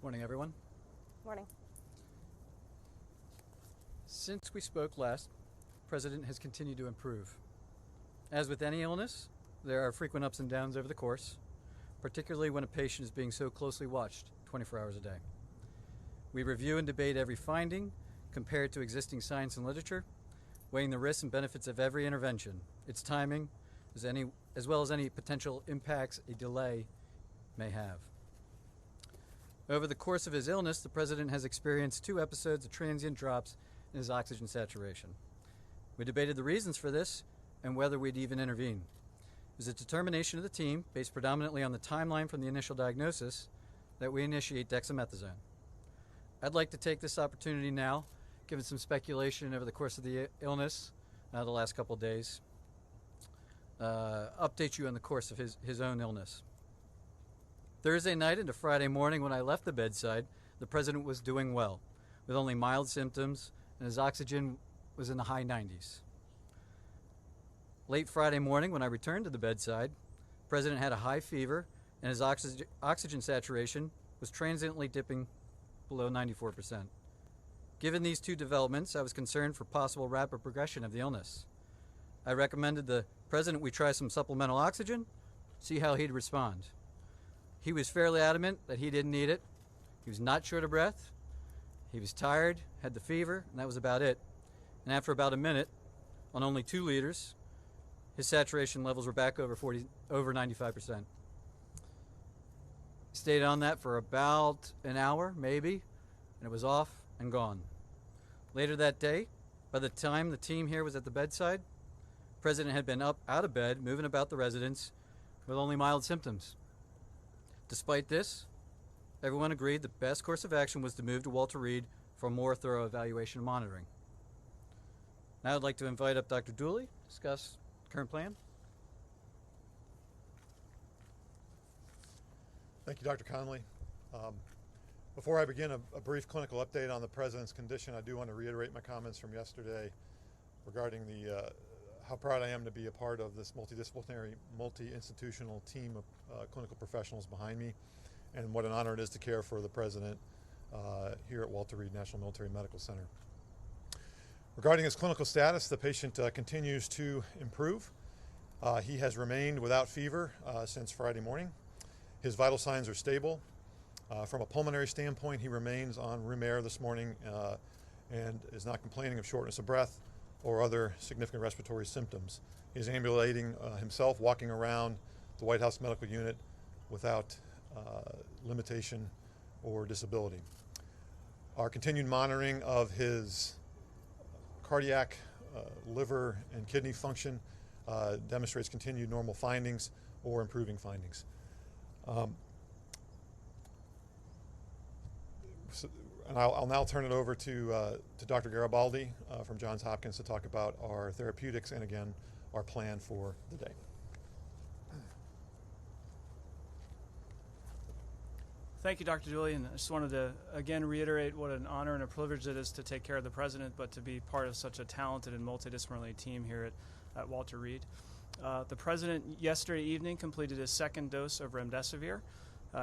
Morning, everyone. Morning. Since we spoke last, the President has continued to improve. As with any illness, there are frequent ups and downs over the course, particularly when a patient is being so closely watched 24 hours a day. We review and debate every finding, compared to existing science and literature, weighing the risks and benefits of every intervention, its timing, as well as any potential impacts a delay may have. Over the course of his illness, the President has experienced 2 episodes of transient drops in his oxygen saturation. We debated the reasons for this and whether we'd even intervene. It was a determination of the team, based predominantly on the timeline from the initial diagnosis, that we initiate dexamethasone. I'd like to take this opportunity now, given some speculation over the course of the illness the last couple of days, update you on the course of his own illness. Thursday night into Friday morning when I left the bedside, the President was doing well, with only mild symptoms, and his oxygen was in the high 90s. Late Friday morning when I returned to the bedside, the President had a high fever, and his oxygen saturation was transiently dipping below 94%. Given these 2 developments, I was concerned for possible rapid progression of the illness. I recommended the President we try some supplemental oxygen, see how he'd respond. He was fairly adamant that he didn't need it. He was not short of breath. He was tired, had the fever, and that was about it. And after about a minute, on only 2 liters, his saturation levels were back over 95%. Stayed on that for about an hour, maybe, and it was off and gone. Later that day, by the time the team here was at the bedside, the President had been up out of bed, moving about the residence with only mild symptoms. Despite this, everyone agreed the best course of action was to move to Walter Reed for a more thorough evaluation and monitoring. Now I'd like to invite up Dr. Dooley to discuss the current plan. Thank you, Dr. Conley. Before I begin a brief clinical update on the President's condition, I do want to reiterate my comments from yesterday regarding how proud I am to be a part of this multidisciplinary, multi-institutional team of clinical professionals behind me, and what an honor it is to care for the President here at Walter Reed National Military Medical Center. Regarding his clinical status, the patient continues to improve. He has remained without fever since Friday morning. His vital signs are stable. From a pulmonary standpoint, he remains on room air this morning and is not complaining of shortness of breath or other significant respiratory symptoms. He's ambulating himself, walking around the White House Medical Unit without limitation or disability. Our continued monitoring of his cardiac, liver, and kidney function demonstrates continued normal findings or improving findings. And I'll now turn it over to Dr. Garibaldi from Johns Hopkins to talk about our therapeutics and, again, our plan for the day. Thank you, Dr. Dooley, and I just wanted to again reiterate what an honor and a privilege it is to take care of the President, but to be part of such a talented and multidisciplinary team here at Walter Reed. The President yesterday evening completed his 2nd dose of remdesivir.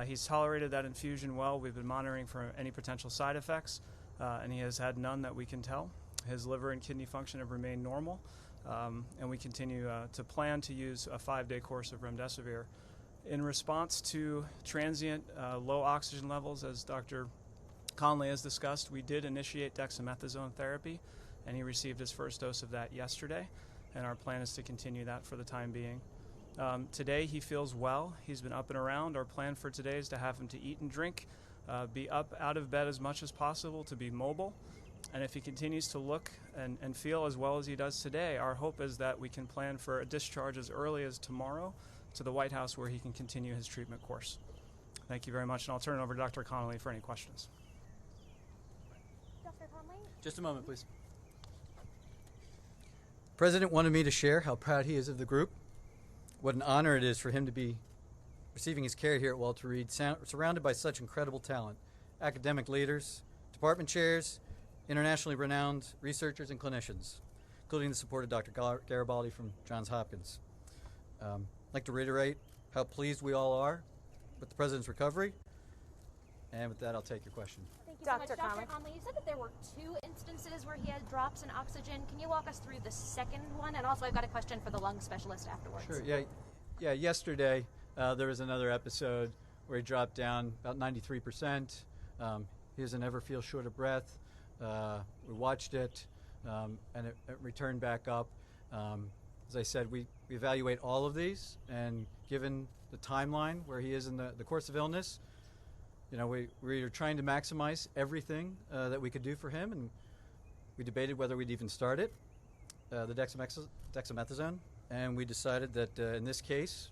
He's tolerated that infusion well. We've been monitoring for any potential side effects, and he has had none that we can tell. His liver and kidney function have remained normal, and we continue to plan to use a 5-day course of remdesivir. In response to transient low oxygen levels, as Dr. Conley has discussed, we did initiate dexamethasone therapy, and he received his first dose of that yesterday, and our plan is to continue that for the time being. Today he feels well. He's been up and around. Our plan for today is to have him to eat and drink, be up out of bed as much as possible, to be mobile. And if he continues to look and feel as well as he does today, our hope is that we can plan for a discharge as early as tomorrow to the White House, where he can continue his treatment course. Thank you very much, and I'll turn it over to Dr. Conley for any questions. Dr. Conley? Just a moment, please. The President wanted me to share how proud he is of the group, what an honor it is for him to be receiving his care here at Walter Reed, surrounded by such incredible talent, academic leaders, department chairs, internationally renowned researchers and clinicians, including the support of Dr. Garibaldi from Johns Hopkins. I'd like to reiterate how pleased we all are with the President's recovery And with that, I'll take your question. Thank you so much. Dr. Dr. Conley, you said that there were 2 instances where he had drops in oxygen. Can you walk us through the second one? And also, I've got a question for the lung specialist afterwards. Sure. Yeah. Yesterday, there was another episode where he dropped down about 93%. He doesn't ever feel short of breath. We watched it, and it returned back up. As I said, we evaluate all of these, and given the timeline where he is in the course of illness, we are trying to maximize everything that we could do for him, and we debated whether we'd even start it, the dexamethasone, and we decided that in this case,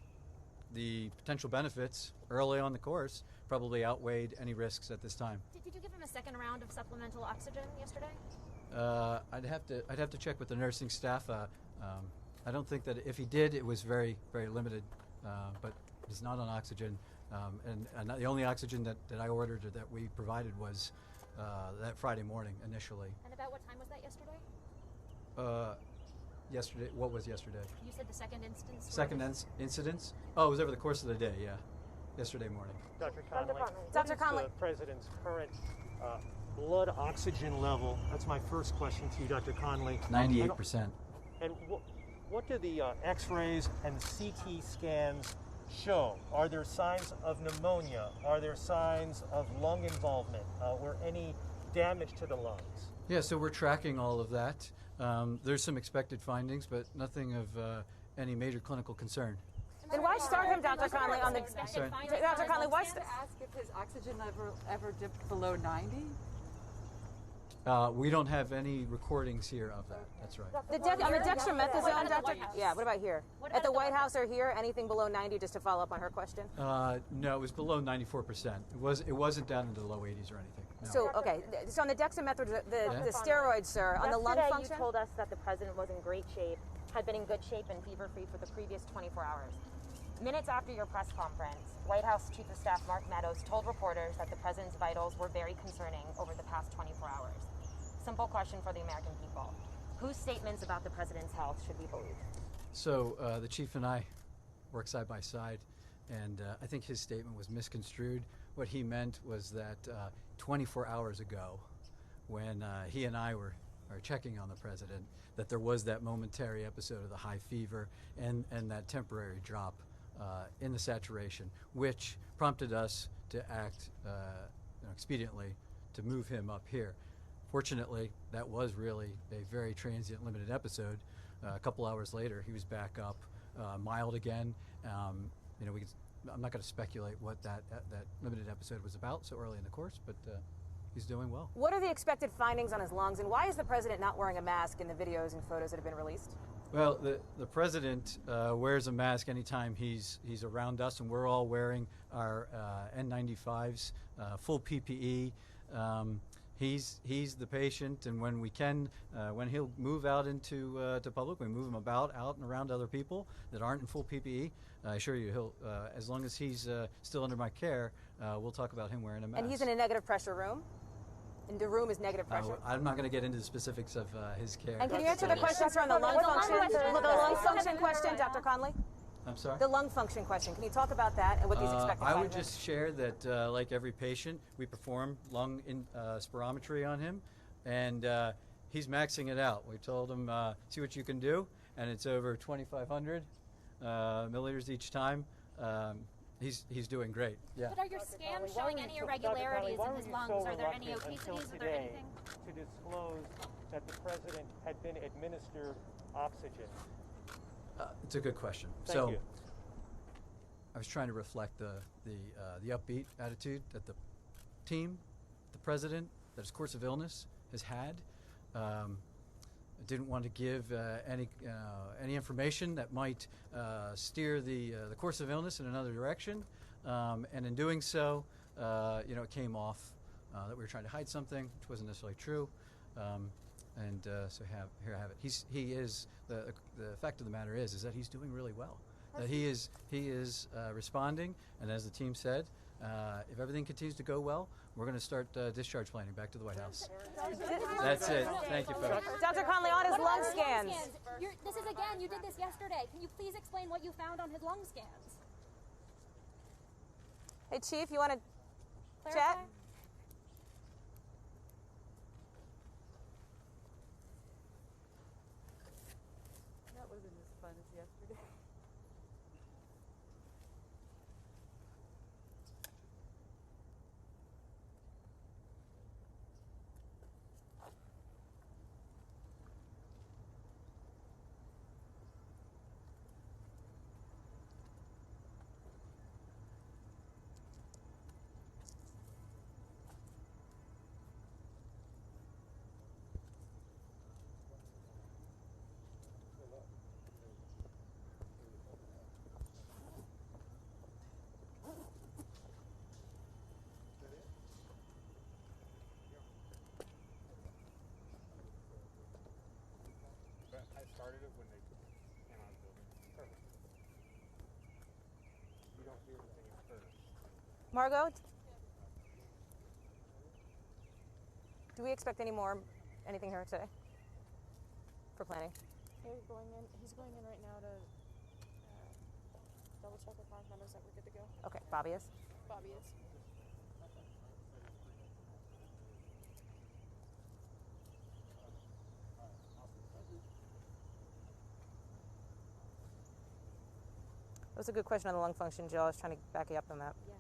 the potential benefits early on the course probably outweighed any risks at this time. Did you give him a second round of supplemental oxygen yesterday? I'd have to check with the nursing staff. I don't think that if he did, it was very, very limited, but he's not on oxygen. And the only oxygen that I ordered or that we provided was that Friday morning initially. And about what time was that yesterday? Yesterday, what was yesterday? You said the second instance. Second incidence? Oh, it was over the course of the day, yeah. Yesterday morning. Dr. Conley. Dr. Conley. What is the president's current blood oxygen level? That's my first question to you, Dr. Conley. 98%. And what do the X-rays and CT scans show? Are there signs of pneumonia? Are there signs of lung involvement or any damage to the lungs? Yeah, so we're tracking all of that. There's some expected findings, but nothing of any major clinical concern. Then why start him, Dr. Conley, on the... Dr. Conley, why to ask if his oxygen level ever dipped below 90? We don't have any recordings here of that. That's right. On the dexamethasone, Dr. Yeah, what about here? What At about the at the White White House or here, anything below 90, just to follow up on her question? No, it was below 94%. It wasn't down into the low 80s or anything. No. So, okay, so on the dexamethasone, the steroids, sir, on the lung Yesterday, function? you told us that the president was in great shape, had been in good shape and fever-free for the previous 24 hours. Minutes after your press conference, White House Chief of Staff Mark Meadows told reporters that the president's vitals were very concerning over the past 24 hours. Simple question for the American people. Whose statements about the president's health should we believe? So the chief and I work side by side, and I think his statement was misconstrued. What he meant was that 24 hours ago, when he and I were checking on the president, that there was that momentary episode of the high fever and that temporary drop in the saturation, which prompted us to act expediently to move him up here. Fortunately, that was really a very transient, limited episode. A couple hours later, he was back up, mild again. I'm not going to speculate what that limited episode was about so early in the course, but he's doing well. What are the expected findings on his lungs, and why is the president not wearing a mask in the videos and photos that have been released? Well, the president wears a mask anytime he's around us, and we're all wearing our N95s, full PPE. He's the patient, and when we can, when he'll move out into to public, we move him out and around other people that aren't in full PPE. I assure you, he'll as long as he's still under my care, we'll talk about him wearing a mask. And he's in a negative pressure room? And the room is negative pressure? I'm not going to get into the specifics of his care. And can you answer the questions on the lung function? The lung function question, Dr. Conley? I'm sorry? The lung function question. Can you talk about that and what these expected I findings? would just share that, like every patient, we perform lung spirometry on him, and he's maxing it out. We told him, see what you can do, and it's over 2,500 milliliters each time. He's doing great. Yeah. But are your scans showing any irregularities in his lungs? Are there any obesities? Are there anything? To disclose that the president had been administered oxygen. It's a good question. Thank you. I was trying to reflect the upbeat attitude that the team, the president, that his course of illness has had. I didn't want to give any information that might steer the course of illness in another direction, and in doing so, it came off that we were trying to hide something, which wasn't necessarily true. So here I have it. He is the fact of the matter is that he's doing really well. That he is responding, and as the team said, if everything continues to go well, we're going to start discharge planning back to the White House. That's it. Thank you, folks. Dr. Conley, on his lung scans. This is again. You did this yesterday. Can you please explain what you found on his lung scans? Hey, Chief, you want to Clarify? chat? started it when they came out of the building. Perfect. You don't hear anything at first. Margot, do we expect anything here today for planning? He's going in right now to double check with Mark Meadows that we're good to go. Okay, Bobby is. Bobby is. That was a good question on the lung function, Jill. I was trying to back you up on that. Yeah.